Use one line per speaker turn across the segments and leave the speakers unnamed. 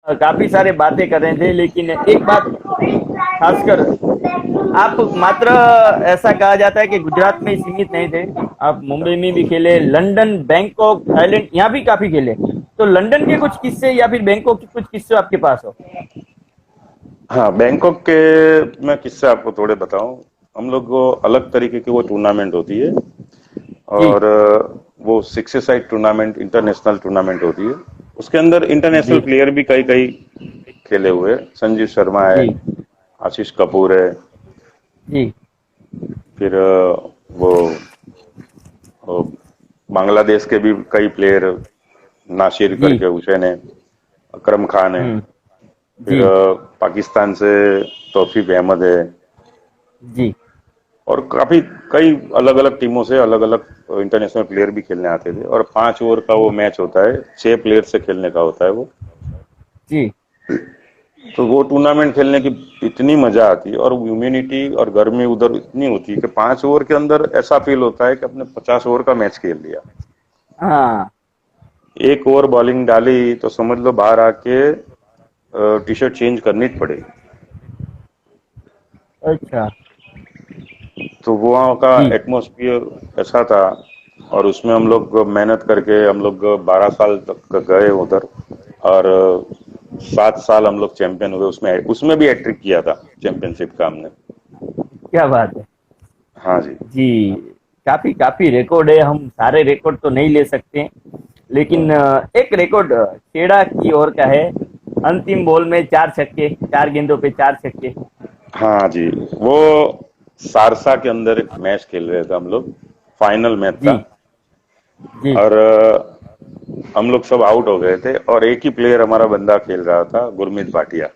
काफी सारे बातें कर रहे थे, लेकिन एक बात खासकर, आप मात्र, ऐसा कहा जाता है कि गुजरात में ही सीमित नहीं थे, आप मुंबई में भी खेले, लंदन, बैंकॉक, थाईलैंड, यहाँ भी काफी खेले। तो लंदन के कुछ किस्से या फिर बैंकॉक के कुछ किस्से आपके पास हो?
हाँ, बैंकॉक के मैं किस्से आपको थोड़े बताऊं। हम लोग को अलग तरीके की वो टूर्नामेंट होती है,
जी।
और वो six side tournament, international tournament होती है। उसके अंदर इंटरनेशनल
जी।
प्लेयर भी कई कई खेले हुए हैं। संजीव शर्मा है,
जी।
आशीष कपूर है,
जी।
फिर वो बांग्लादेश के भी कई प्लेयर, नासिर
जी।
करके हुसैन है, अकरम खान है,
हम्म।
फिर
जी।
पाकिस्तान से तौफीक अहमद है,
जी।
और काफी कई अलग अलग टीमों से अलग अलग इंटरनेशनल प्लेयर भी खेलने आते थे। और 5 ओवर का वो मैच होता है, 6 प्लेयर से खेलने का होता है वो।
जी।
तो वो टूर्नामेंट खेलने की इतनी मजा आती है, और ह्यूमिडिटी और गर्मी उधर इतनी होती है कि 5 ओवर के अंदर ऐसा फील होता है कि अपने 50 ओवर का मैच खेल लिया।
हाँ।
1 ओवर बॉलिंग डाली तो समझ लो बाहर आके टी शर्ट चेंज करनी पड़ेगी।
अच्छा।
तो वहाँ का
जी।
एटमॉस्फियर ऐसा था। और उसमें हम लोग मेहनत करके, हम लोग 12 साल तक गए उधर, और 7 साल हम लोग चैंपियन हुए। उसमें उसमें भी हैट्रिक किया था चैंपियनशिप का हमने।
क्या बात है।
हाँ जी।
जी। काफी काफी रिकॉर्ड है, हम सारे रिकॉर्ड तो नहीं ले सकते, लेकिन एक रिकॉर्ड खेड़ा की ओर का है, अंतिम बॉल में 4 छक्के, 4 गेंदों पे 4 छक्के।
हाँ जी, वो सारसा के अंदर एक मैच खेल रहे थे हम लोग, फाइनल मैच था।
जी। जी।
और हम लोग सब आउट हो गए थे, और एक ही प्लेयर हमारा बंदा खेल रहा था, गुरमीत भाटिया।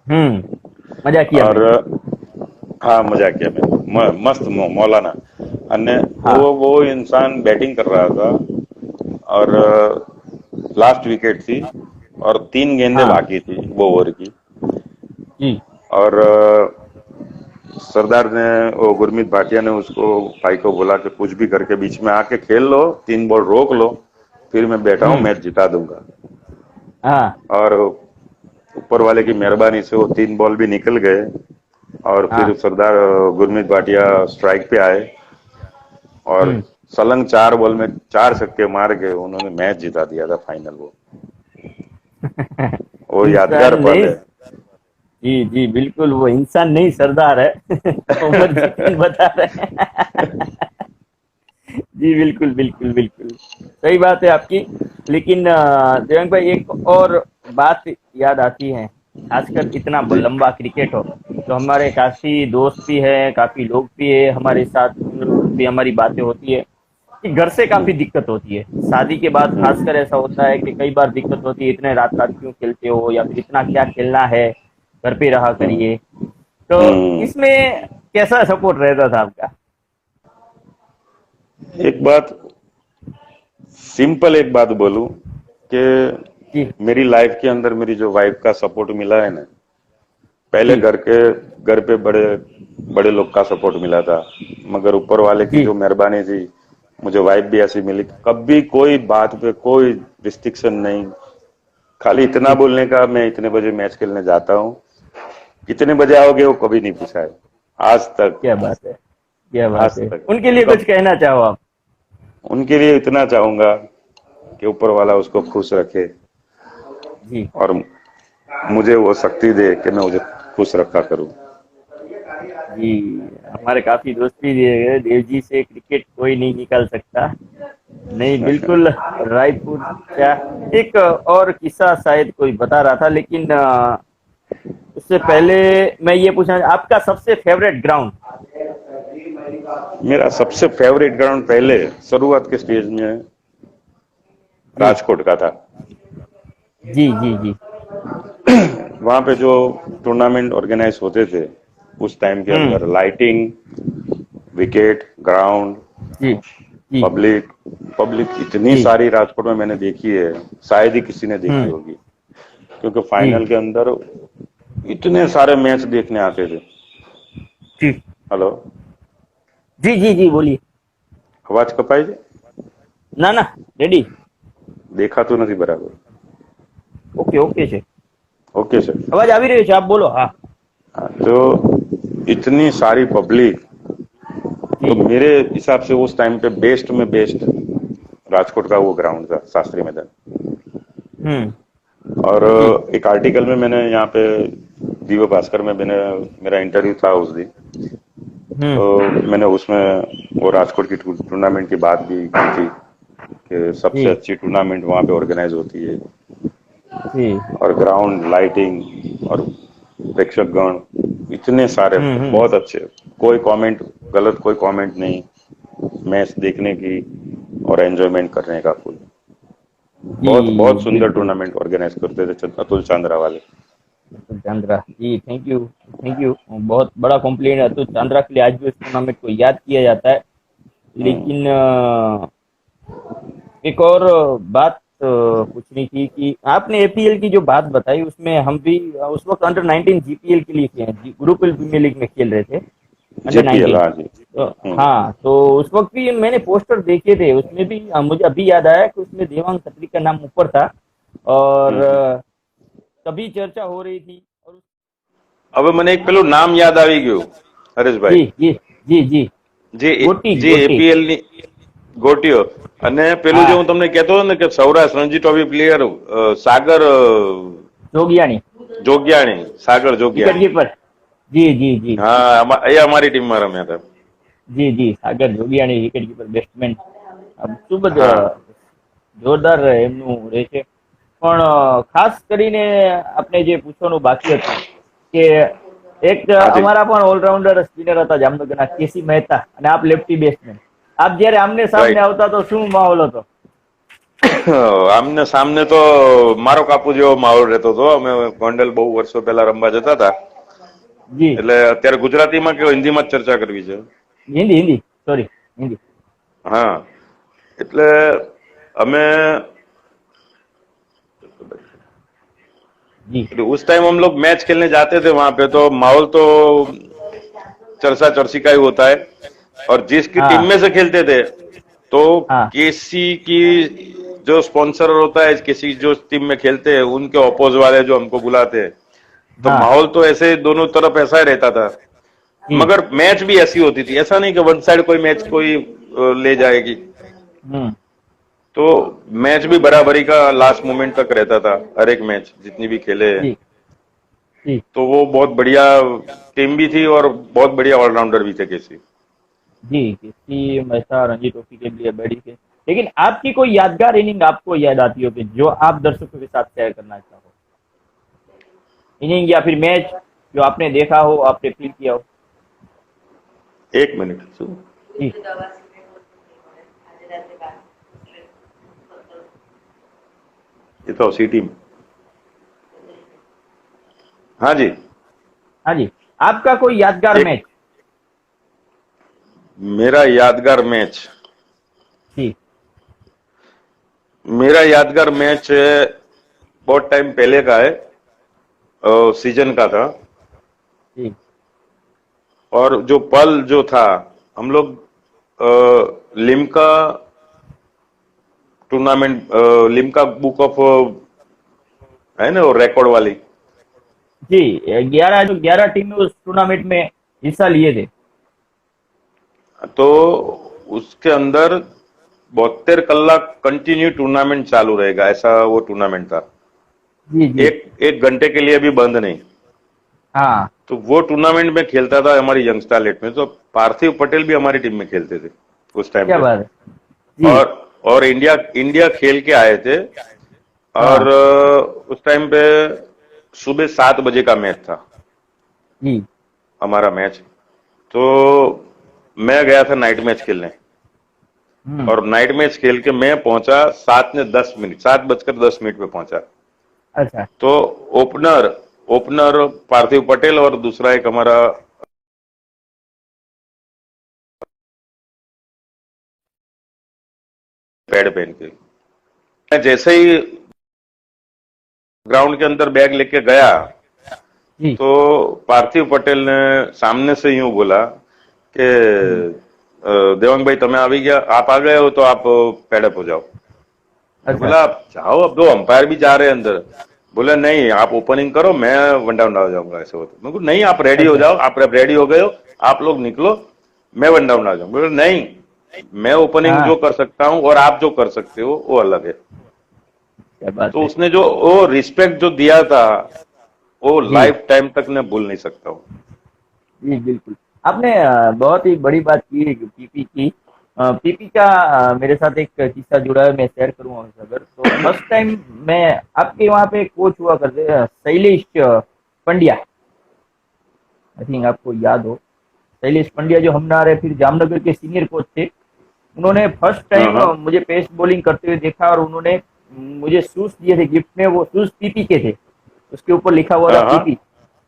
हम्म। मजा किया
और
मैंने।
हाँ, मजाक किया मैंने, मस्त मौलाना अन्य।
हाँ।
वो इंसान बैटिंग कर रहा था, और लास्ट विकेट थी, और 3 गेंदें
हाँ।
बाकी थी वो ओवर की।
जी।
और सरदार ने, वो गुरमीत भाटिया ने उसको, भाई को बोला कि कुछ भी करके बीच में आके खेल लो, 3 बॉल रोक लो, फिर मैं बैठा हूं,
हम्म।
मैच जिता दूंगा।
हाँ।
और ऊपर वाले की मेहरबानी से वो 3 बॉल भी निकल गए, और फिर
हाँ।
सरदार गुरमीत भाटिया स्ट्राइक पे आए, और
हम्म।
सलंग 4 बॉल में 4 छक्के मार के उन्होंने मैच जिता दिया था, फाइनल वो
इंसान
यादगार पल
नहीं।
है।
जी जी, बिल्कुल, वो इंसान नहीं सरदार है। उमर जितन बता रहे हैं। जी बिल्कुल बिल्कुल बिल्कुल, सही बात है आपकी। लेकिन देवंग भाई, एक और बात याद आती है, खासकर इतना
जी।
लंबा क्रिकेट हो, तो हमारे काफी दोस्त भी है, काफी लोग भी है हमारे साथ, उन लोगों से भी हमारी बातें होती है कि घर से
हम्म,
काफी दिक्कत होती है, शादी के बाद
हम्म,
खासकर ऐसा होता है कि कई बार दिक्कत होती है, इतने रात रात क्यों खेलते हो, या फिर इतना क्या खेलना है, घर पे रहा
हम्म,
करिए। तो
हम्म।
इसमें कैसा सपोर्ट रहता था आपका?
एक बात, सिंपल एक बात बोलूं कि
जी।
मेरी लाइफ के अंदर मेरी जो वाइफ का सपोर्ट मिला है ना, पहले
जी।
घर पे बड़े बड़े लोग का सपोर्ट मिला था, मगर ऊपर वाले की
जी।
जो मेहरबानी थी, मुझे वाइफ भी ऐसी मिली। कभी कोई बात पे कोई रिस्ट्रिक्शन नहीं, खाली इतना
जी।
बोलने का, मैं इतने बजे मैच खेलने जाता हूँ, कितने बजे आओगे, वो कभी नहीं पूछा है आज तक।
क्या बात है। क्या बात
आज
है,
तक
उनके लिए कुछ
कब,
कहना चाहो आप?
उनके लिए इतना चाहूंगा कि ऊपर वाला उसको खुश रखे,
जी।
और मुझे वो शक्ति दे कि मैं उसे खुश रखा करूं।
जी। हमारे काफी दोस्ती भी है, देव जी से क्रिकेट कोई नहीं निकाल सकता। नहीं, बिल्कुल। रायपुर क्या, एक और किस्सा शायद कोई बता रहा था, लेकिन उससे पहले मैं ये पूछना, आपका सबसे फेवरेट ग्राउंड?
मेरा सबसे फेवरेट ग्राउंड पहले शुरुआत के स्टेज में
जी।
राजकोट का था।
जी। जी। जी।
वहां पे जो टूर्नामेंट ऑर्गेनाइज होते थे उस टाइम के
हम्म।
अंदर, लाइटिंग, विकेट, ग्राउंड,
जी। जी।
पब्लिक, पब्लिक इतनी
जी।
सारी राजकोट में मैंने देखी है, शायद ही किसी ने देखी
हम्म।
होगी। क्योंकि
जी।
फाइनल के अंदर इतने सारे मैच देखने आते थे।
जी।
हेलो,
जी। जी। जी, बोलिए।
आवाज कपाई?
ना ना, रेडी।
देखा तो नहीं बराबर।
ઓકે ઓકે છે,
ओके सर।
અવાજ આવી રહ્યો છે, આપ બોલો। હા
हाँ, तो इतनी सारी पब्लिक, तो
જી
मेरे हिसाब से उस टाइम पे बेस्ट में बेस्ट राजकोट का वो ग्राउंड था, शास्त्री मैदान।
હમ
और
જી
एक आर्टिकल में मैंने यहाँ पे दिव्य भास्कर में मैंने मेरा इंटरव्यू था उस दिन,
હમ
तो मैंने उसमें वो राजकोट की टूर्नामेंट की बात भी की थी कि सबसे
જી
अच्छी टूर्नामेंट वहाँ पे ऑर्गेनाइज होती है,
જી
और ग्राउंड लाइटिंग और प्रेक्षक गण इतने सारे
હમ
बहुत अच्छे, कोई कमेंट गलत, कोई कमेंट नहीं, मैच देखने की और एंजॉयमेंट करने का फुल।
જી
बहुत बहुत सुंदर
બિલકુલ।
टूर्नामेंट ऑर्गेनाइज करते थे अतुल चांद्रा वाले।
अतुल चांद्रा जी, थैंक यू थैंक यू। बहुत बड़ा कॉम्प्लीमेंट है अतुल चांद्रा के लिए, आज भी उस टूर्नामेंट को याद किया जाता है।
हम्म,
लेकिन एक और बात पूछनी थी कि आपने एपीएल की जो बात बताई, उसमें हम भी उस वक्त अंडर 19 जीपीएल के लिए गुरुकुल प्रीमियर लीग में खेल रहे थे, अंडर
जेपीएल,
19।
हाँ जी।
तो हाँ, तो उस वक्त भी मैंने पोस्टर देखे थे, उसमें भी मुझे अभी याद आया कि उसमें देवांग खत्री का नाम ऊपर था। और
हम्म।
तभी चर्चा हो रही थी। और
હવે મને એક પેલું નામ યાદ આવી ગયું હરેશભાઈ,
जी जी जी जी,
જે
गोटी
જે
गोटी।
એપીએલ ની ગોટીઓ, અને પેલું જે
हाँ,
હું તમને કહેતો હતો ને કે સૌરાષ્ટ્ર રણજી ટ્રોફી પ્લેયર સાગર
जोगियानी,
જોગિયાણી, સાગર
विकेट
જોગિયાણી।
कीपर। जी जी जी
હા, એ અમારી ટીમમાં રમ્યા હતા।
जी जी, सागर जोगियानी विकेट कीपर બેટ્સમેન। ખૂબ જ
હા
જોરદાર એમનું રહે છે। પણ ખાસ કરીને આપણે જે પૂછવાનું બાકી હતું કે એક
હાજી।
અમારા પણ ઓલરાઉન્ડર સ્પિનર હતા જામનગરના કેસી મહેતા, અને આપ લેફ્ટી બેટ્સમેન। આપ જ્યારે આમને સામને
રાઈટ।
આવતા તો શું માહોલ હતો?
આમને સામને તો મારો કાપુ જેવો માહોલ રહેતો હતો। અમે ગોંડલ બહુ વર્ષો પહેલા રમવા જતા હતા,
જી,
એટલે અત્યારે ગુજરાતીમાં કે હિન્દીમાં જ ચર્ચા કરવી છે?
હિન્દી હિન્દી, સોરી, હિન્દી।
हाँ, એટલે અમે
जी
उस टाइम हम लोग मैच खेलने जाते थे वहां पे, तो माहौल तो चरसा चरसी का ही होता है। और जिसकी टीम
हाँ
में से खेलते थे, तो
हाँ
केसी की जो स्पॉन्सर होता है, किसी जो टीम में खेलते हैं उनके अपोज वाले जो हमको बुलाते हैं, तो
हाँ
माहौल तो ऐसे दोनों तरफ ऐसा ही रहता था।
जी।
मगर मैच भी ऐसी होती थी, ऐसा नहीं कि वन साइड कोई मैच कोई ले जाएगी।
हम्म,
तो मैच भी बराबरी का लास्ट मोमेंट तक रहता था, हर एक मैच जितनी भी खेले हैं।
जी जी
तो वो बहुत बढ़िया टीम भी थी और बहुत बढ़िया ऑलराउंडर भी थे केसी।
जी, किसी ऐसा रणजी ट्रॉफी के लिए बड़ी के। लेकिन आपकी कोई यादगार इनिंग आपको याद आती हो कि जो आप दर्शकों के साथ शेयर करना चाहो, इनिंग या फिर मैच जो आपने देखा हो, आपने फील किया हो?
एक मिनट,
जी
ये तो सी टीम। हाँ जी।
हाँ जी, आपका कोई यादगार
एक
मैच?
मेरा यादगार मैच,
जी
मेरा यादगार मैच बहुत टाइम पहले का है, सीजन का था।
जी
और जो पल जो था, हम लोग Limca tournament, Limca book of है ना वो रिकॉर्ड वाली,
जी, 11 टीमें उस टूर्नामेंट में हिस्सा लिए थे।
तो उसके अंदर 72 कलाक कंटिन्यू टूर्नामेंट चालू रहेगा, ऐसा वो टूर्नामेंट था।
जी जी
एक एक घंटे के लिए भी बंद नहीं।
हाँ,
तो वो टूर्नामेंट में खेलता था हमारी यंगस्टार लेट में, तो पार्थिव पटेल भी हमारी टीम में खेलते थे उस टाइम
क्या
पे।
बात है। जी
और इंडिया इंडिया खेल के आए थे। और
हाँ
उस टाइम पे सुबह 7 बजे का मैच था
जी
हमारा मैच। तो मैं गया था नाइट मैच खेलने, और नाइट मैच खेल के मैं पहुंचा 7:10, 7:10 पे पहुंचा।
अच्छा
तो ओपनर ओपनर पार्थिव पटेल और दूसरा एक हमारा पैड पहन के, मैं जैसे ही ग्राउंड के अंदर बैग लेके गया,
जी
तो पार्थिव पटेल ने सामने से यूं बोला कि देवांग भाई તમે આવી ગયા, आप आ गए हो तो आप पैडअप हो जाओ। मैं
अच्छा
बोला आप जाओ, अब दो अंपायर भी जा रहे हैं अंदर। बोला नहीं आप ओपनिंग करो, मैं वन डाउन आ जाऊंगा। ऐसे होता मैं बोला, नहीं आप रेडी हो जाओ, आप रेडी हो गए हो, आप लोग निकलो, मैं वन डाउन आ जाऊंगा। बोला नहीं, मैं ओपनिंग
हाँ,
जो कर सकता हूँ और आप जो कर सकते हो वो अलग है।
क्या बात
तो
है।
उसने जो वो रिस्पेक्ट जो दिया था, वो
जी
लाइफ टाइम तक मैं भूल नहीं सकता हूँ।
जी बिल्कुल। आपने बहुत ही बड़ी बात की है पीपी की। पीपी का मेरे साथ एक किस्सा जुड़ा है, मैं शेयर करूंगा अगर। तो फर्स्ट टाइम मैं आपके वहाँ पे कोच हुआ करते शैलेश पंड्या, आई थिंक आपको याद हो। शैलेश पंड्या जो हमनार फिर जामनगर के सीनियर कोच थे, उन्होंने फर्स्ट
हाँ
टाइम
हाँ
मुझे पेस बॉलिंग करते हुए देखा और उन्होंने मुझे शूज दिए थे गिफ्ट में। वो शूज पीपी के थे, उसके ऊपर लिखा हुआ था
हाँ
पीपी,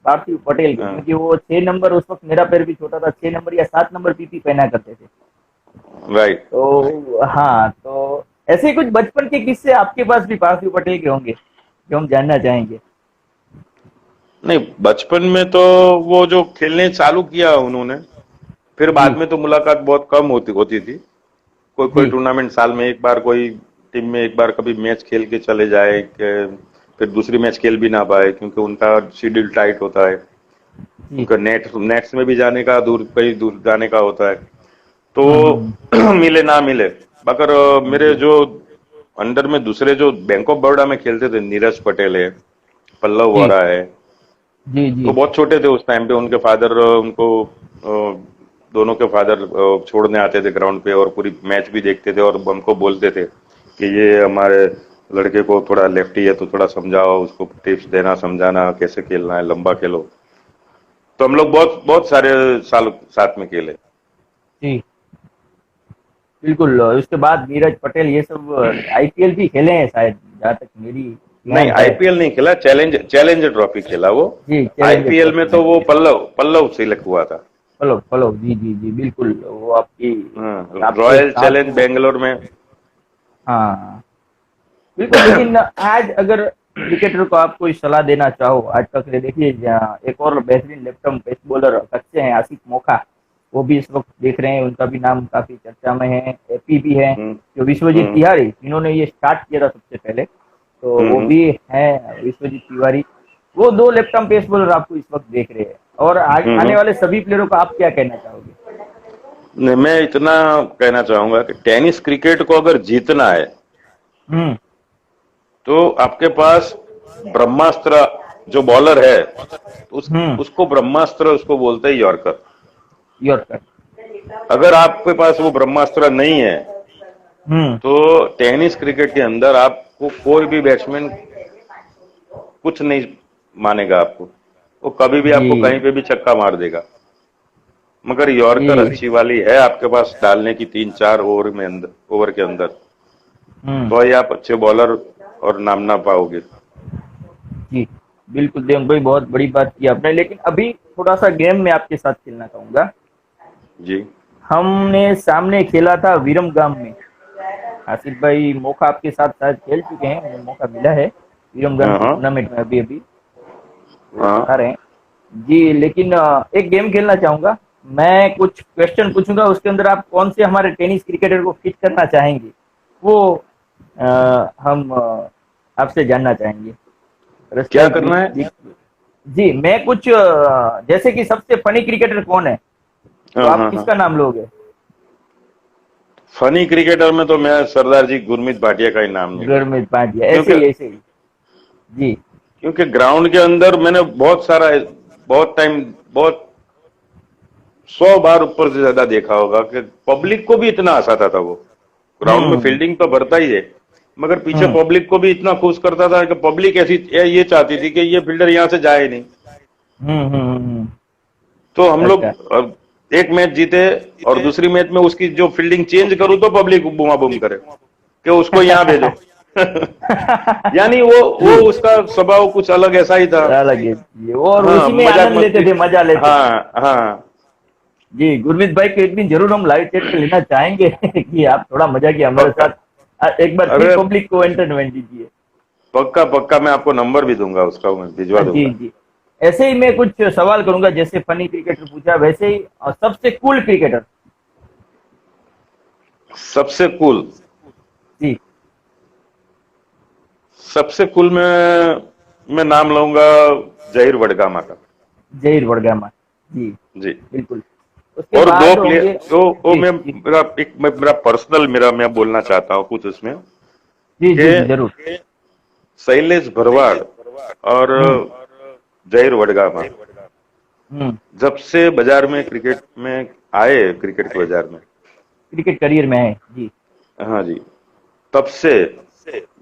पार्थिव पटेल के,
हाँ
क्योंकि वो 6 नंबर, उस वक्त मेरा पैर भी छोटा था, 6 नंबर या 7 नंबर पीपी पहना करते थे।
राइट।
तो हाँ, तो ऐसे ही कुछ बचपन के किस्से आपके पास भी पार्थिव पटेल के होंगे जो हम जानना चाहेंगे।
नहीं, बचपन में तो वो जो खेलने चालू किया उन्होंने, फिर बाद
जी
में तो मुलाकात बहुत कम होती होती थी। कोई कोई
जी
टूर्नामेंट साल में एक बार, कोई टीम में एक बार कभी मैच खेल के चले जाए फिर दूसरी मैच खेल भी ना पाए क्योंकि उनका शेड्यूल टाइट होता है।
जी।
उनका नेट्स में भी जाने का, दूर कहीं दूर जाने का होता है। तो
हम्म।
मिले ना मिले, मगर मेरे
जी
जो अंडर में दूसरे जो बैंक ऑफ बड़ौदा में खेलते थे, नीरज पटेल है, पल्लव
जी
वोरा है,
जी जी
वो बहुत छोटे थे उस टाइम पे। उनके फादर उनको दोनों के फादर छोड़ने आते थे ग्राउंड पे और पूरी मैच भी देखते थे और हमको बोलते थे कि ये हमारे लड़के को थोड़ा लेफ्टी है तो थोड़ा समझाओ उसको, टिप्स देना, समझाना कैसे खेलना है, लंबा खेलो। तो हम लोग बहुत बहुत सारे साल साथ में खेले।
जी बिल्कुल। उसके बाद नीरज पटेल ये सब आईपीएल भी खेले हैं शायद, जहाँ तक मेरी
नहीं,
ध्यान है।
आईपीएल नहीं खेला, चैलेंजर ट्रॉफी खेला वो।
जी चैलेंजर
आईपीएल में
ट्रॉफी
तो
में
वो
खेले।
पल्लव पल्लव सिलेक्ट हुआ था।
फॉलो फॉलो, जी जी जी बिल्कुल, वो आपकी आपके
रॉयल
साथ
चैलेंज
वो।
बेंगलोर में।
हाँ बिल्कुल। लेकिन आज अगर क्रिकेटर को आप कोई सलाह देना चाहो आज तक से, देखिए एक और बेहतरीन लेफ्ट आर्म पेस बॉलर कच्चे हैं, आसिफ मोखा, वो भी इस वक्त देख रहे हैं, उनका भी नाम काफी चर्चा में है। एपी भी है,
हम्म
जो विश्वजीत
हम्म
तिवारी जिन्होंने ये स्टार्ट किया था सबसे पहले, तो वो
हम्म
भी है विश्वजीत तिवारी। वो दो लेफ्ट आर्म पेस बॉलर आपको इस वक्त देख रहे हैं, और आने
हम्म।
वाले सभी प्लेयरों को आप क्या कहना चाहोगे।
नहीं, मैं इतना कहना चाहूंगा कि टेनिस क्रिकेट को अगर जीतना है
हम्म
तो आपके पास ब्रह्मास्त्र जो बॉलर है,
हम्म।
उसको ब्रह्मास्त्र उसको बोलते हैं, यॉर्कर।
यॉर्कर।
अगर आपके पास वो ब्रह्मास्त्र नहीं है
हम्म
तो टेनिस क्रिकेट के अंदर आपको कोई भी बैट्समैन कुछ नहीं मानेगा आपको। वो कभी भी
जी
आपको कहीं पे भी छक्का मार देगा। मगर यॉर्कर
जी।
अच्छी वाली है आपके पास डालने की 3-4 ओवर के अंदर,
हम्म।
तो ही आप अच्छे बॉलर और नामना पाओगे।
जी बिल्कुल, देवंग भाई बहुत बड़ी बात की आपने। लेकिन अभी थोड़ा सा गेम में आपके साथ खेलना चाहूंगा।
जी।
हमने सामने खेला था विरमगाम में। आसिफ भाई मौका आपके साथ शायद खेल चुके हैं, उन्हें मौका मिला है विरमगाम
हाँ
की
हाँ
टूर्नामेंट में अभी अभी, वो
हाँ।
बता रहे हैं। जी लेकिन एक गेम खेलना चाहूंगा। मैं कुछ क्वेश्चन पूछूंगा, उसके अंदर आप कौन से हमारे टेनिस क्रिकेटर को फिट करना चाहेंगे, वो हम आपसे जानना चाहेंगे।
क्या
रस्ता
करना है?
जी मैं कुछ जैसे कि सबसे फनी क्रिकेटर कौन है, तो
हाँ
आप
हाँ हाँ।
किसका नाम लोगे।
फनी क्रिकेटर में तो मैं सरदार जी गुरमीत भाटिया का ही नाम लूंगा।
गुरमीत पाटिया, ऐसे
क्योंकि
ही ऐसे ही। जी
क्योंकि ग्राउंड के अंदर मैंने बहुत सारा, बहुत टाइम, बहुत 100 बार ऊपर से ज्यादा देखा होगा कि पब्लिक को भी इतना हंसाता था वो। ग्राउंड में
हम्म
फील्डिंग तो करता ही है, मगर पीछे
हम्म
पब्लिक को भी इतना खुश करता था कि पब्लिक ऐसी ये चाहती थी कि ये फील्डर यहाँ से जाए नहीं।
हम्म।
तो हम लोग
अच्छा।
एक मैच जीते और दूसरी मैच में उसकी जो फील्डिंग चेंज करूं तो पब्लिक बूमा बूम करे कि उसको यहाँ भेजो। यानी वो
जी
उसका स्वभाव कुछ अलग ऐसा ही था।
अलग है जी, और
हाँ,
उसी में
मजाक
आनंद लेते
मस्ती।
थे, मजा लेते थे।
हाँ हाँ।
जी गुरमीत भाई को एक दिन जरूर हम लाइव चैट पे लेना चाहेंगे कि आप थोड़ा मजा किया हमारे
पक्का।
साथ। एक बार फिर
अरे
पब्लिक को एंटरटेनमेंट दीजिए।
पक्का पक्का, मैं आपको नंबर भी दूंगा उसका, मैं भिजवा
जी
दूंगा।
जी। ऐसे ही मैं कुछ सवाल करूंगा, जैसे फनी क्रिकेटर पूछा वैसे ही सबसे कूल क्रिकेटर।
सबसे कूल,
जी
सबसे कूल में मैं नाम लूंगा जहीर वडगामा का।
जहीर वडगामा। जी
जी।
बिल्कुल। उसके
और दो
बाद
प्लेयर,
होंगे।
तो वो
जी
मैं
जी
मेरा पर्सनल, मैं बोलना चाहता हूँ कुछ उसमें
जी
कि
जी जी जरूर।
शैलेश भरवाड़ और
हम्म
जहीर वडगामा
हम्म।
जब से बाजार में क्रिकेट में आए, क्रिकेट के बाजार में,
क्रिकेट करियर में है जी।
हाँ जी, तब से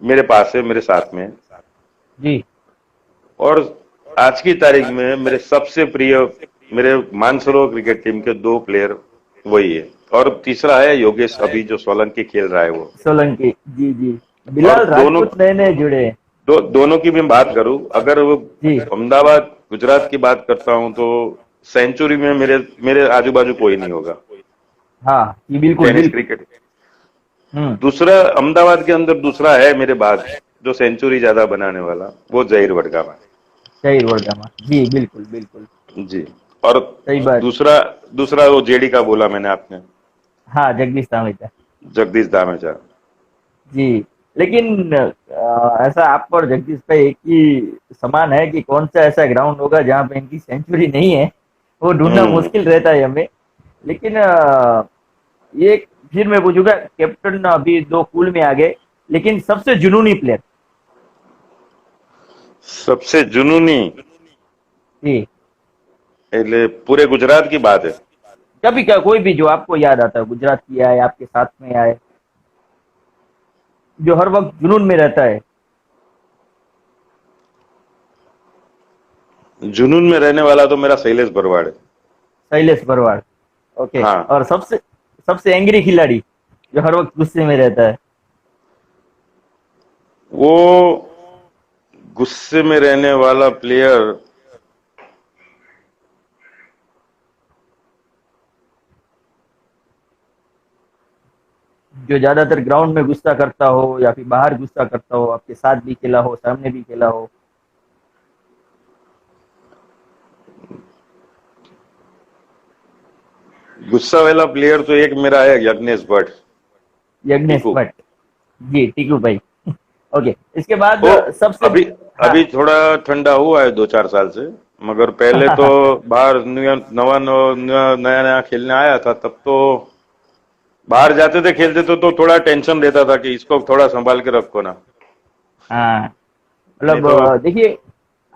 मेरे पास है, मेरे साथ में है।
जी
और आज की तारीख में मेरे सबसे प्रिय, मेरे मानसरोवर क्रिकेट टीम के दो प्लेयर वही है। और तीसरा है योगेश, अभी जो सोलंकी खेल रहा है वो।
सोलंकी। जी जी।
और
बिलाल
दोनों,
राजपूत नए नए जुड़े हैं।
दोनों की मैं बात करूं, अगर वो
जी
अहमदाबाद गुजरात की बात करता हूं तो सेंचुरी में मेरे मेरे आजू बाजू कोई नहीं होगा
हाँ जी बिल्कुल
टेनिस
बिल्कुल।
क्रिकेट।
हम्म।
दूसरा अहमदाबाद के अंदर दूसरा है मेरे बाद जो सेंचुरी ज्यादा बनाने वाला, वो जहीर वडगामा है।
जहीर वडगामा जी बिल्कुल बिल्कुल।
जी। और
सही बात।
दूसरा, वो जेडी का बोला मैंने आपने,
हाँ जगदीश तामेचा।
जगदीश दामेचा।
जी। लेकिन ऐसा आप और जगदीश का एक ही समान है कि कौन सा ऐसा ग्राउंड होगा जहाँ पे इनकी सेंचुरी नहीं है, वो ढूंढना
हम्म।
मुश्किल रहता है हमें। लेकिन ये फिर मैं पूछूंगा, कैप्टन अभी दो कूल में आ गए, लेकिन सबसे जुनूनी प्लेयर।
सबसे जुनूनी,
जी।
એટલે पूरे गुजरात की बात है।
कभी क्या कोई भी जो आपको याद आता है, गुजरात की आए, आपके साथ में आए, जो हर वक्त जुनून में रहता है।
जुनून में रहने वाला तो मेरा शैलेश भरवाड़ है।
शैलेश बरवाड़। ओके।
हाँ।
और सबसे सबसे एंग्री खिलाड़ी जो हर वक्त गुस्से में रहता है।
वो गुस्से में रहने वाला प्लेयर,
जो ज्यादातर ग्राउंड में गुस्सा करता हो या फिर बाहर गुस्सा करता हो, आपके साथ भी खेला हो, सामने भी खेला हो।
गुस्सा वाला प्लेयर तो एक मेरा है, यज्ञेश भट्ट।
यज्ञेश
टीकू।
भट्ट। जी टीकू भाई। ओके। इसके बाद
वो
सबसे।
अभी
हाँ।
अभी थोड़ा ठंडा हुआ है 2-4 साल से, मगर पहले तो बाहर नया नया खेलने आया था तब तो बाहर जाते थे खेलते तो थोड़ा टेंशन रहता था कि इसको थोड़ा संभाल के रखो ना।
हाँ
नहीं
मतलब
तो
देखिए,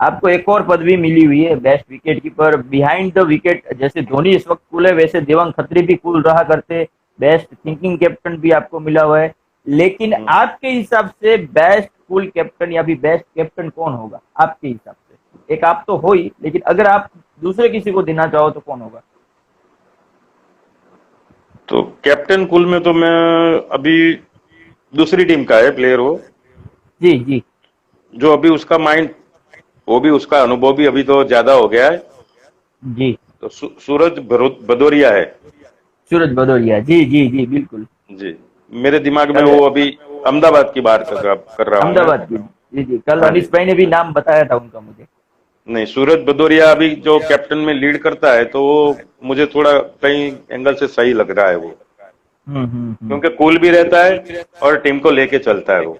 आपको एक और पदवी मिली हुई है, best wicket keeper behind the wicket. जैसे धोनी इस वक्त कूल है, वैसे देवांग खत्री भी कूल रहा करते। बेस्ट थिंकिंग कैप्टन भी आपको मिला हुआ है। लेकिन आपके हिसाब से बेस्ट कूल कैप्टन या फिर बेस्ट कैप्टन कौन होगा आपके हिसाब से? एक आप तो हो ही, लेकिन अगर आप दूसरे किसी को देना चाहो तो कौन होगा?
तो कैप्टन कुल में तो मैं अभी दूसरी टीम का है प्लेयर वो,
जी जी
जो अभी उसका माइंड, वो भी उसका अनुभव भी अभी तो ज्यादा हो गया है।
जी।
तो सूरज भदौरिया है।
सूरज भदौरिया जी जी जी बिल्कुल।
जी। मेरे दिमाग में
कल
वो अभी अहमदाबाद की बात कर रहा हूं मैं।
अहमदाबाद की। जी जी, कल
हाँ जी।
अनिश भाई ने भी नाम बताया था उनका मुझे।
नहीं, सूरज भदौरिया अभी जो कैप्टन में लीड करता है तो वो मुझे थोड़ा कई एंगल से सही लग रहा है वो,
हम्म।
क्योंकि कूल भी रहता है और टीम को लेके चलता है वो।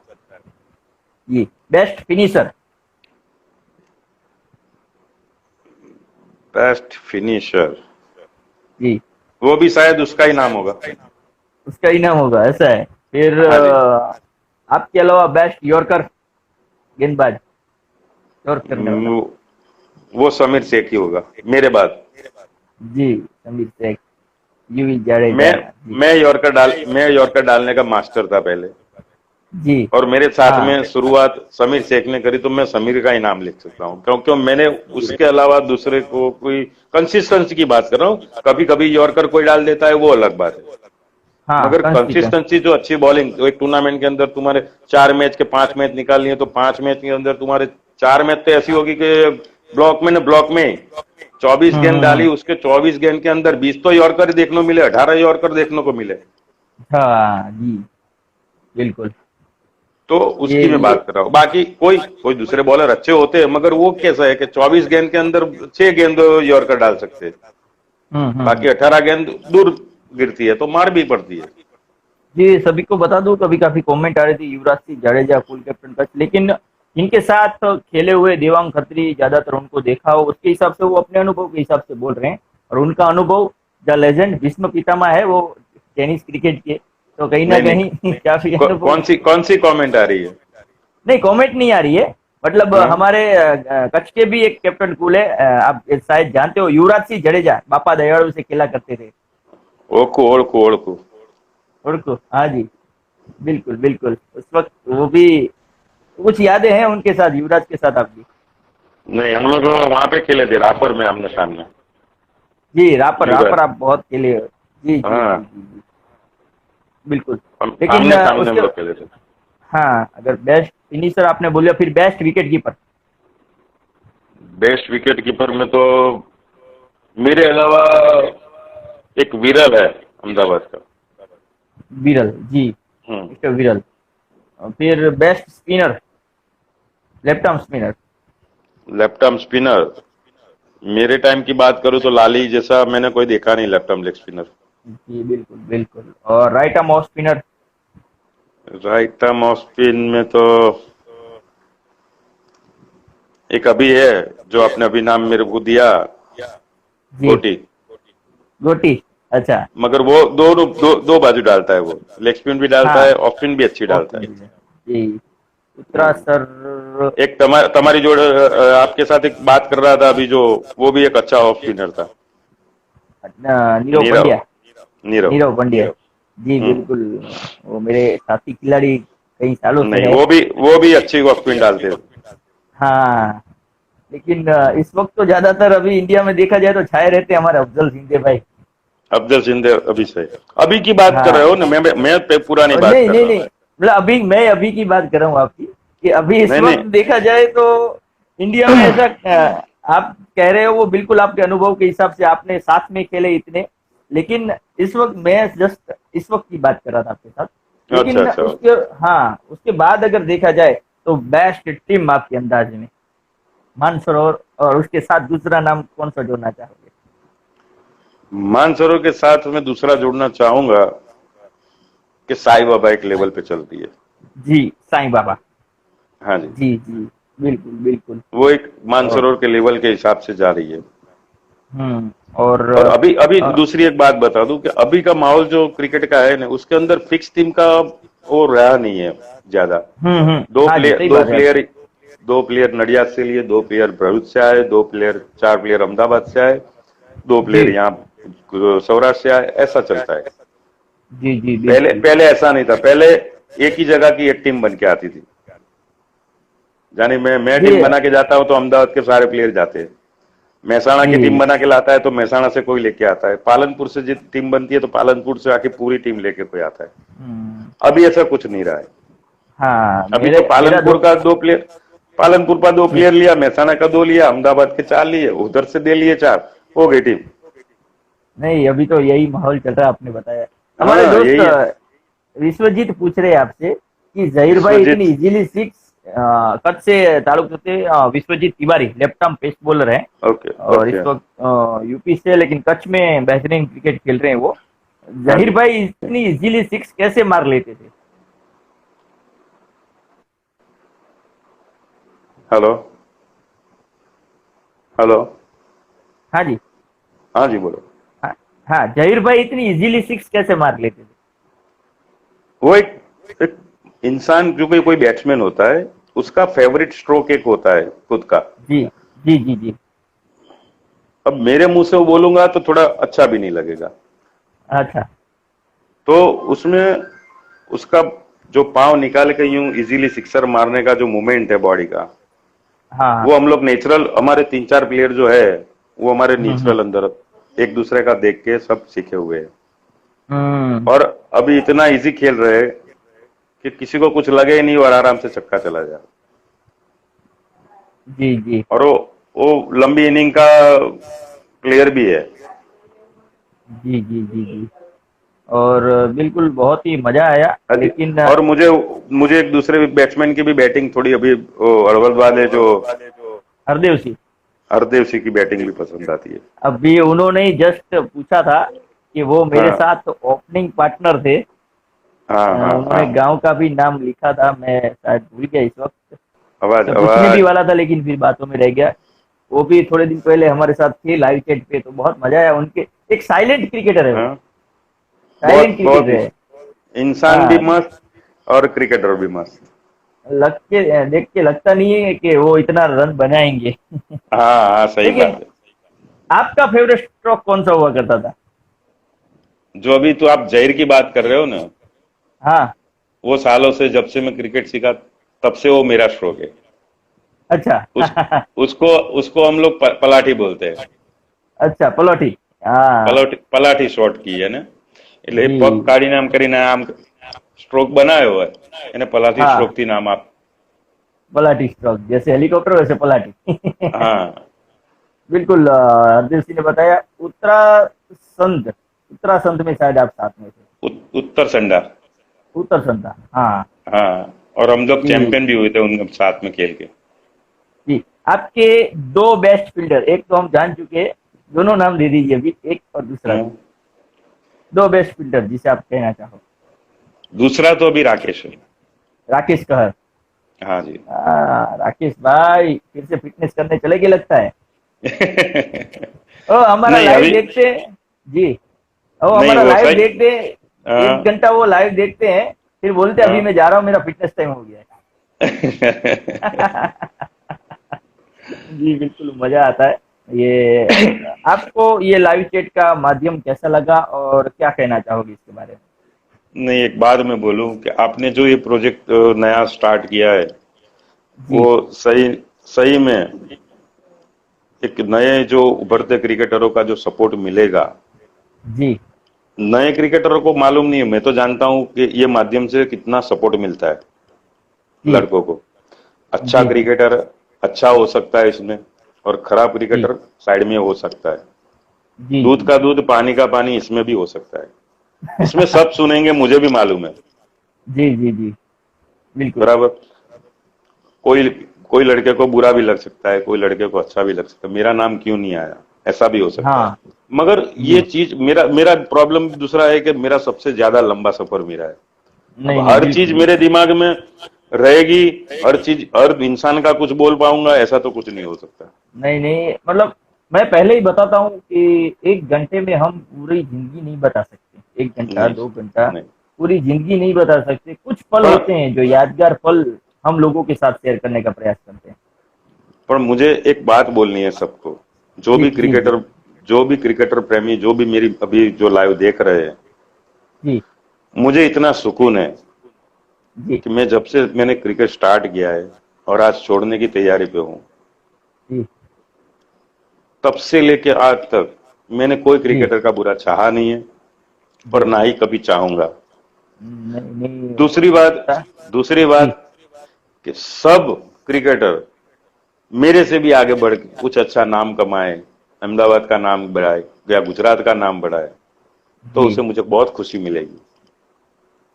जी। Best finisher.
बेस्ट फिनिशर,
जी।
वो भी शायद उसका ही नाम होगा।
उसका ही नाम होगा, ऐसा है फिर
हाँ जी।
आपके अलावा बेस्ट यॉर्कर गेंदबाज, यॉर्क करने वाला।
वो, समीर शेख ही होगा मेरे बाद।
जी समीर शेख, युवी जाडेजा।
मैं
जी
मैं यॉर्कर डालने का मास्टर था पहले,
जी।
और मेरे साथ
हाँ
में शुरुआत समीर शेख ने करी, तो मैं समीर का ही नाम लिख सकता हूँ, क्योंकि मैंने उसके अलावा दूसरे को कोई कंसिस्टेंसी की बात कर रहा हूँ। कभी कभी यॉर्कर कोई डाल देता है, वो अलग बात है,
हाँ
मगर
कंसिस्टेंट।
कंसिस्टेंसी जो अच्छी बॉलिंग, जो एक टूर्नामेंट के अंदर तुम्हारे 4 मैच के 5 मैच निकालनी है, तो 5 मैच के अंदर तुम्हारे 4 मैच तो ऐसी होगी कि ब्लॉक में 24 गेंद डाली,
हम्म।
उसके 24 गेंद के अंदर 20 तो यॉर्कर देखने को मिले, 18 यॉर्कर देखने को मिले।
हाँ जी बिल्कुल।
तो उसकी मैं
ये
बात कर रहा हूँ। बाकी कोई कोई दूसरे बॉलर अच्छे होते हैं, मगर वो कैसा है कि 24 गेंद के अंदर 6 गेंद यॉर्कर डाल सकते हैं, बाकी
हम्म।
18 गेंद दूर गिरती है तो मार भी पड़ती है।
जी सभी को बता दूं, कभी काफी कमेंट आ रही थी युवराज सिंह जाडेजा फुल कैप्टन का, लेकिन इनके साथ खेले हुए देवांग खत्री ज्यादातर उनको देखा हो, उसके हिसाब से वो अपने अनुभव के हिसाब से बोल रहे हैं। और उनका अनुभव द लेजेंड भीष्म पितामह है वो टेनिस क्रिकेट के, तो कहीं ना
नहीं नहीं,
कहीं काफी अनुभव।
कौन सी कमेंट आ रही है?
नहीं, कमेंट नहीं आ रही है, मतलब
हाँ,
हमारे कच्छ के भी एक कैप्टन कूल है, आप शायद जानते हो, युवराज सिंह जडेजा, बापा दयाड़ू से खेला करते थे।
ओळखू ओळखू ओळखू।
उनको, हाँ जी, बिल्कुल बिल्कुल, उस वक्त वो भी कुछ यादें हैं उनके साथ, युवराज के साथ आपकी।
नहीं, हम लोग वहां पे खेले थे रापर में, आमने सामने।
जी, रापर
युवराज,
रापर आप बहुत खेले हो। जी जी जी
हाँ,
जी जी, बिल्कुल। लेकिन
आमने सामने हम
उसके,
लोग खेले थे।
हाँ, अगर बेस्ट फिनिशर आपने बोलिया, फिर best wicket keeper.
Best wicket keeper में तो मेरे अलावा एक विरल है अहमदाबाद का।
विरल जी,
हम्म।
मिस्टर विरल। फिर best spinner, left arm spinner.
Left arm spinner, मेरे टाइम की बात करूं तो लाली जैसा मैंने कोई देखा नहीं लेफ्ट आर्म लेग स्पिनर।
जी बिल्कुल बिल्कुल। और right arm off spinner.
Right arm off spin में तो एक अभी है, जो आपने अभी नाम मेरे को दिया,
जी,
गोटी।
गोटी, अच्छा।
मगर वो दो बाजू डालता है, वो लेग स्पिन भी डालता
हाँ,
है, ऑफ स्पिन भी अच्छी
ऑफ
डालता है।
स्पिन जी, उत्तरा
हम्म।
सर।
एक तुम्हारी जो आपके साथ एक बात कर रहा था अभी, जो वो भी एक अच्छा ऑफ स्पिनर था।
नीरव
नीरव,
पंड्या।
नीरव।
नीरव पंड्या, जी
हम्म।
बिल्कुल। वो मेरे साथी खिलाड़ी कई सालों से
नहीं,
है।
वो भी अच्छी ऑफ स्पिन डालते हैं।
हाँ, लेकिन इस वक्त तो ज्यादातर अभी इंडिया में देखा जाए तो छाए रहते हैं हमारे अफजल सिंधे भाई।
अफजल सिंधे अभी से, अभी की बात कर रहे
हाँ,
हो ना? मैं पुरानी
और
बात
नहीं
कर
नहीं
रहा
नहीं,
हूँ।
मतलब अभी मैं अभी की बात कर रहा हूँ आपकी, कि अभी इस
नहीं
वक्त
नहीं,
देखा जाए तो इंडिया में ऐसा आप कह रहे हो, वो बिल्कुल आपके अनुभव के हिसाब से, आपने साथ में खेले इतने। लेकिन इस वक्त मैं जस्ट इस वक्त की बात कर रहा था आपके साथ।
अच्छा
लेकिन
अच्छा।
उसके, हाँ, उसके बाद अगर देखा जाए तो बेस्ट टीम आपके अंदाज में मानसरोवर, और उसके साथ दूसरा नाम कौन सा जोड़ना चाहोगे?
मानसरोवर के साथ मैं दूसरा जोड़ना चाहूंगा कि साई बाबा एक लेवल पे चलती है।
जी, साईं बाबा।
हाँ जी,
जी जी, बिल्कुल बिल्कुल।
वो एक
और
मानसरोवर के लेवल के हिसाब से जा रही है।
और
और अभी अभी
अ,
दूसरी एक बात बता दूं कि अभी का माहौल जो क्रिकेट का है ना, उसके अंदर फिक्स टीम का वो रहा नहीं है ज्यादा।
हाँ जी, सही
दो
बात है आपकी।
प्लेयर दो प्लेयर नडियाद से लिए, दो प्लेयर भरूच से आए, दो प्लेयर, चार प्लेयर अहमदाबाद से आए, दो
जी
प्लेयर यहाँ सौराष्ट्र से आए, ऐसा चलता है।
जी जी,
पहले
बिल्कुल।
पहले ऐसा नहीं था। पहले एक ही जगह की एक टीम बन के आती थी। यानी मैं
जी
टीम बना के जाता हूँ तो अहमदाबाद के सारे प्लेयर जाते हैं। महसाणा की टीम
जी।
बना के लाता है तो महसाणा से कोई लेके आता है। पालनपुर से जिस टीम बनती है तो पालनपुर से आके पूरी टीम लेके कोई आता है।
हम्म,
अभी ऐसा कुछ नहीं रहा है।
हाँ,
अभी तो
मेरे मेरा दो,
पालनपुर का दो प्लेयर लिया, महसाणा का दो लिया, अहमदाबाद के चार लिए, उधर से दे लिए चार, हो गई टीम।
नहीं, अभी तो यही माहौल चल रहा है, आपने बताया। हमारे
हाँ,
दोस्त
यही है।
विश्वजीत पूछ रहे हैं आपसे कि जहीर भाई
विश्वजीत,
इतनी इजीली सिक्स, कच्छ से ताल्लुक रखते हैं, Vishwajeet Tiwari left arm pace bowler है,
ओके
और
ओके।
इस वक्त यूपी से, लेकिन कच्छ में बेहतरीन क्रिकेट खेल रहे हैं वो।
हाँ
जहीर
जी।
भाई इतनी इजीली सिक्स कैसे मार लेते थे?
Hello hello.
हाँ जी।
हाँ जी, बोलो।
हाँ, हाँ, जहीर भाई इतनी इजीली सिक्स कैसे मार लेते थे?
वो एक इंसान, जो कोई बैट्समैन होता है, उसका फेवरेट स्ट्रोक एक होता है खुद का।
जी जी जी जी।
अब मेरे मुंह से वो बोलूंगा तो थोड़ा अच्छा भी नहीं लगेगा।
अच्छा।
तो उसमें उसका जो पांव निकाल के यूं इजीली सिक्सर मारने का जो मूवमेंट है बॉडी का,
हाँ।
वो हम लोग नेचुरल, हमारे तीन चार प्लेयर जो है वो हमारे
हम्म
नेचुरल अंदर एक दूसरे का देख के सब सीखे हुए हैं।
हम्म,
और अभी इतना इजी खेल रहे हैं कि किसी को कुछ लगे ही नहीं और आराम से छक्का चला जाए।
जी जी
और वो लंबी इनिंग का प्लेयर भी है।
जी जी जी जी। और बिल्कुल बहुत ही मजा आया,
अजी,
लेकिन
और मुझे मुझे एक दूसरे बैट्समैन की भी बैटिंग थोड़ी अभी, अरवल वाले जो
हरदेव सिंह,
हरदेव सिंह की बैटिंग भी पसंद आती है।
अभी उन्होंने ही जस्ट पूछा था कि वो मेरे
हाँ
साथ ओपनिंग पार्टनर थे।
हाँ हाँ
उन्होंने
हाँ।
गांव का भी नाम लिखा था, मैं शायद भूल गया इस वक्त।
आवाज
तो पूछने भी
आवाज।
वाला था लेकिन फिर बातों में रह गया। वो भी थोड़े दिन पहले हमारे साथ थे लाइव चैट पे, तो बहुत मजा आया उनके। एक साइलेंट क्रिकेटर है वो,
हाँ,
साइलेंट
बहुत बहुत
क्रिकेटर है।
इंसान भी
हाँ,
मस्त और क्रिकेटर भी मस्त।
देख के लगता नहीं है कि वो इतना रन बनाएंगे।
हाँ हाँ, सही
लेकिन
बात है।
आपका फेवरेट स्ट्रोक कौन सा हुआ करता था?
जो अभी तो आप जहीर की बात कर रहे हो ना,
हाँ।
वो सालों से जब से मैं क्रिकेट सीखा तब से वो मेरा स्ट्रोक है।
अच्छा।
उस उसको उसको हम लोग पलाठी बोलते हैं।
अच्छा, पलोटी। हाँ।
પલાઠી શોટ કહીએ ને, એટલે એ
जी।
પગ કાઢીને આમ કરીને આમ સ્ટ્રોક બનાવ્યો હોય એને પલાઠી
हाँ,
સ્ટ્રોક થી નામ આપ।
पलाटी स्ट्रोक, जैसे हेलीकॉप्टर वैसे पलाटी।
हाँ,
बिल्कुल। हरदेव सिंह ने बताया उत्तराखंड, उत्तराखंड में शायद आप साथ में थे।
उत्तर संडा।
उत्तराखंड था, हाँ।
हाँ, और हम लोग
जी।
चैंपियन भी हुए थे उनके साथ में खेल के।
जी। आपके दो बेस्ट फील्डर, एक तो हम जान चुके हैं, दोनों नाम दे दीजिए अभी, एक और दूसरा भी।
हाँ,
दो बेस्ट फील्डर जिसे आप कहना चाहो।
दूसरा तो अभी राकेश है।
राकेश कहर।
हाँ जी।
राकेश भाई फिर से फिटनेस करने चले गए लगता है। ओ हमारा
नहीं
लाइव
अभी
देखते हैं। जी। ओ
नहीं,
हमारा
वो
लाइव
सही।
देखते हैं। एक
हाँ
घंटा वो लाइव देखते हैं, फिर बोलते हैं अभी
हाँ।
मैं जा रहा हूँ, मेरा फिटनेस टाइम हो गया है। जी बिल्कुल, मजा आता है ये। आपको ये लाइव चैट का माध्यम कैसा लगा और क्या कहना चाहोगे इसके बारे में?
नहीं, एक बात मैं बोलूं कि आपने जो ये प्रोजेक्ट नया स्टार्ट किया है, वो
जी।
सही सही में एक नए जो उभरते क्रिकेटरों का जो सपोर्ट मिलेगा।
जी।
नए क्रिकेटरों को मालूम नहीं है, मैं तो जानता हूं कि ये माध्यम से कितना सपोर्ट मिलता है
जी।
लड़कों को। अच्छा
जी।
क्रिकेटर अच्छा हो सकता है इसमें, और खराब
जी।
क्रिकेटर साइड में हो सकता है।
जी।
दूध
जी।
का दूध पानी का पानी इसमें भी हो सकता है। इसमें सब सुनेंगे, मुझे भी मालूम है।
जी। जी। जी। बिल्कुल।
बराबर। कोई कोई लड़के को बुरा भी लग सकता है, कोई लड़के को अच्छा भी लग सकता है, मेरा नाम क्यों नहीं आया, ऐसा भी हो सकता है।
हाँ।
मगर ये
जी।
चीज मेरा मेरा प्रॉब्लम दूसरा है कि मेरा सबसे ज्यादा लंबा सफर मेरा है। अब
नहीं नहीं,
हर चीज
बिल्कुल
मेरे
बिल्कुल।
दिमाग में रहेगी, हर चीज हर इंसान का कुछ बोल पाऊंगा, ऐसा तो कुछ नहीं हो सकता।
नहीं नहीं, मतलब मैं पहले ही बताता हूँ कि एक घंटे में हम पूरी जिंदगी नहीं बता सकते, एक घंटा
नहीं,
2 घंटा
नहीं।
पूरी जिंदगी नहीं बता सकते। कुछ पल
पर
होते हैं जो यादगार पल हम लोगों के साथ शेयर करने का प्रयास करते हैं।
पर मुझे एक बात बोलनी है सबको, जो
जी
भी
जी जी।
क्रिकेटर जो भी क्रिकेटर प्रेमी, जो भी मेरी अभी जो लाइव देख रहे हैं,
जी।
मुझे इतना सुकून है
जी।
कि मैं जब से मैंने क्रिकेट स्टार्ट किया है और आज छोड़ने की तैयारी पे हूँ,
जी।
तब से लेके आज तक मैंने कोई
जी।
क्रिकेटर का बुरा चाहा नहीं है, और
जी।
ना ही कभी चाहूंगा।
नहीं नहीं, वो
दूसरी
नहीं
बात
होता।
दूसरी
जी।
बात कि सब क्रिकेटर मेरे से भी आगे बढ़ के कुछ अच्छा नाम कमाए, अहमदाबाद का नाम बढ़ाए या गुजरात का नाम बढ़ाए, तो
जी।
उसे मुझे बहुत खुशी मिलेगी।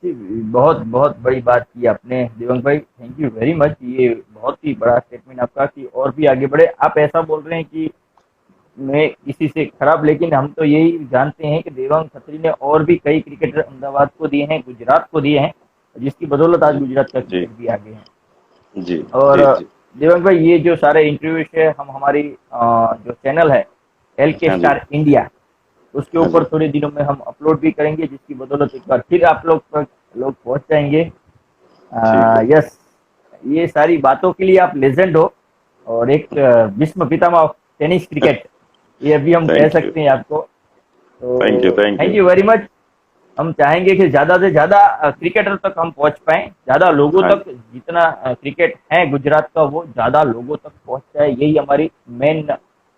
जी, बहुत बहुत बड़ी बात की आपने दिवंग भाई, थैंक यू वेरी मच। ये बहुत ही बड़ा स्टेटमेंट आपका कि और भी आगे बढ़े। आप ऐसा बोल रहे हैं कि मैं किसी से खराब, लेकिन हम तो यही जानते हैं कि देवांग खत्री ने और भी कई क्रिकेटर अहमदाबाद को दिए हैं, गुजरात को दिए हैं, जिसकी बदौलत आज
जी
गुजरात का
जी
क्रिकेट भी आगे है।
जी
और
जी जी।
देवांग भाई, ये जो सारे इंटरव्यूज है हम हमारी जो चैनल है एल के
हाँ जी।
स्टार इंडिया, उसके
हाँ
ऊपर
जी।
थोड़े दिनों में हम अपलोड भी करेंगे, जिसकी बदौलत एक बार फिर आप लोग तक लोग पहुंच जाएंगे।
ठीक है।
यस। ये सारी बातों के लिए आप लेजेंड हो, और एक विश्व पितामह ऑफ टेनिस क्रिकेट, ये अभी हम कह
थैंक यू।
सकते हैं आपको।
Thank you.
तो
thank
thank
you.
You very much. हम चाहेंगे कि ज्यादा से ज्यादा क्रिकेटर तक हम पहुंच पाए, ज्यादा लोगों
हाँ
तक, जितना क्रिकेट है गुजरात का वो ज्यादा लोगों तक पहुंच जाए, यही हमारी मेन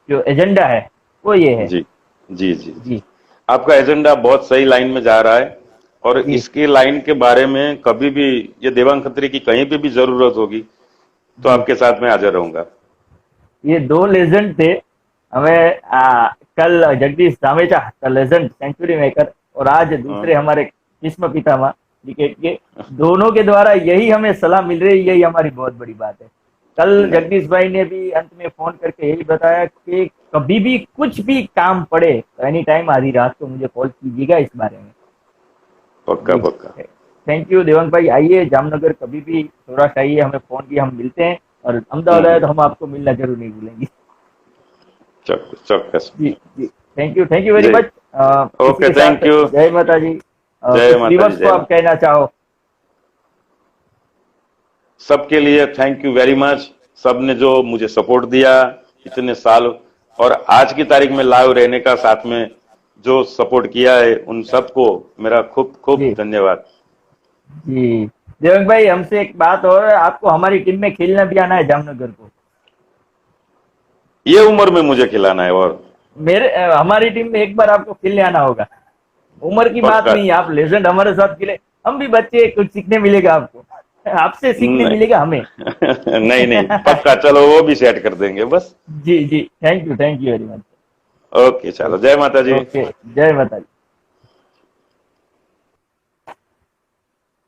जो एजेंडा है वो ये है।
जी जी जी जी।
जी।
आपका एजेंडा बहुत सही लाइन में जा रहा है, और
जी।
इसकी लाइन के बारे में कभी भी ये देवांग खत्री की कहीं पे भी जरूरत होगी तो
जी।
आपके साथ में हाजिर रहूंगा।
ये दो लेजेंड थे हमें। कल जगदीश जामेजा का लेजेंड सेंचुरी मेकर, और आज
हाँ,
दूसरे हमारे भीष्म पितामह क्रिकेट के, दोनों के द्वारा यही हमें सलाह मिल रही है, यही हमारी बहुत बड़ी बात है। कल
नहीं,
जगदीश भाई ने भी अंत में फोन करके यही बताया कि कभी भी कुछ भी काम पड़े तो एनी टाइम आधी रात को मुझे कॉल कीजिएगा इस बारे में।
पक्का
जी।
पक्का।
थैंक यू देवंग भाई, आइए जामनगर कभी भी सौराष्ट्र आइए, हमें फोन किए, हम मिलते हैं और अहमदाबाद आए तो हम आपको मिलना जरूर नहीं भूलेंगे।
ચોક્કસ ચોક્કસ
जी जी, थैंक यू वेरी
जी
मच। इसी
ओके
के साथ
थैंक यू
जय माता जी।
जय
कुछ
माता जी
व्यूअर्स को
जय
आप
माता
कहना चाहो?
सबके लिए थैंक यू वेरी मच सबने जो मुझे सपोर्ट दिया इतने साल और आज की तारीख में लाइव रहने का साथ में जो सपोर्ट किया है उन सबको मेरा खूब खूब
जी
धन्यवाद।
जी, देवंग भाई हमसे एक बात और, आपको हमारी टीम में खेलना भी आना है जामनगर को।
ये उम्र में मुझे खिलाना है और
हमारी टीम में एक बार आपको खेलने आना होगा। उम्र की बात
पक्का
नहीं है, आप लेजेंड हमारे साथ खेले, हम भी बच्चे, कुछ सीखने मिलेगा आपको, आपसे सीखने
नहीं
मिलेगा हमें।
नहीं नहीं पक्का चलो वो भी सेट कर देंगे बस।
जी जी, thank you very much.
Okay चलो जय माता जी।
ओके, जय माता जी।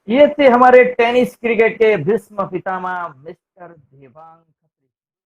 ये थे हमारे टेनिस क्रिकेट के भीष्म पितामह मिस्टर देवांग